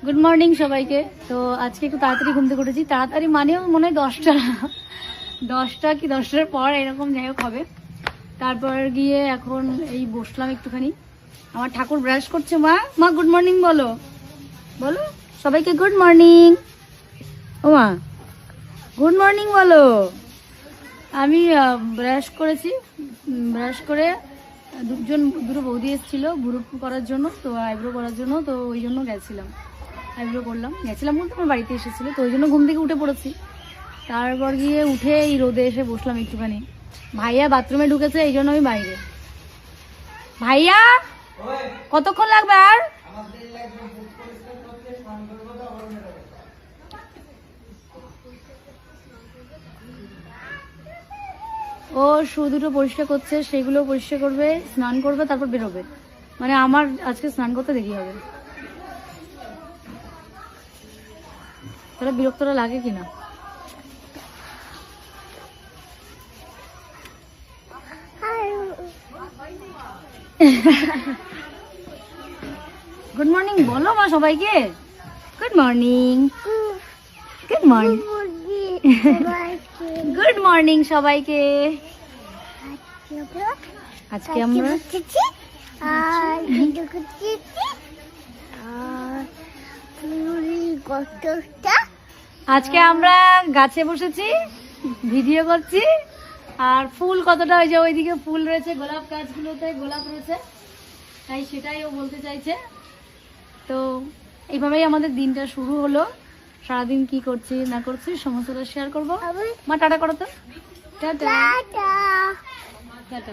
Good morning সবাইকে। তো আজকে একটু তাড়াতাড়ি ঘুম থেকে উঠেছি, তাড়াতাড়ি মানেও মনে হয় 10টা কি 10টার পর এরকম যাই হোক হবে। তারপর গিয়ে এখন এই বসলাম একটুখানি। আমার ঠাকুর ব্রাশ করছে। মা গুড মর্নিং বলো, বলো সবাইকে গুড মর্নিং। ও মা গুড মর্নিং বলো। আমি ব্রাশ করেছি, ব্রাশ করে দুটো বৌদি এসেছিলো ভুরু করার জন্য, তো আইব্রো করার জন্য, তো ওই জন্য গেছিলাম, আইব্রো করলাম। গেছিলাম বলতে আমার বাড়িতে এসেছিলো, তো ওই জন্য ঘুম থেকে উঠে পড়েছি। তারপর গিয়ে উঠে এই রোদে এসে বসলাম একটুখানি। ভাইয়া বাথরুমে ঢুকেছে, এই জন্য আমি বাইরে। ভাইয়া কতক্ষণ লাগবে আর? ও শু দুটো পরিষ্কার করছে, সেগুলো পরিষ্কার করবে, স্নান করবে, তারপর বেরোবে। মানে আমার আজকে স্নান করতে দেরি হবে। তাহলে বিরক্তটা লাগে কিনা। গুড মর্নিং বলো মা সবাইকে। Good morning, good morning, good morning সবাইকে। আজকে আমরা গাছে বসেছি, ভিডিও করছি। আর ফুল কতটা, ওই যে ওইদিকে ফুল রয়েছে, গোলাপ গাছগুলোতে গোলাপ রয়েছে, তাই সেটাই ও বলতে চাইছে। তো এইভাবেই আমাদের দিনটা শুরু হলো। সারাদিন কি করছি না করছি সমস্তটা শেয়ার করবো। মা টাটা করো তো। Tata tata.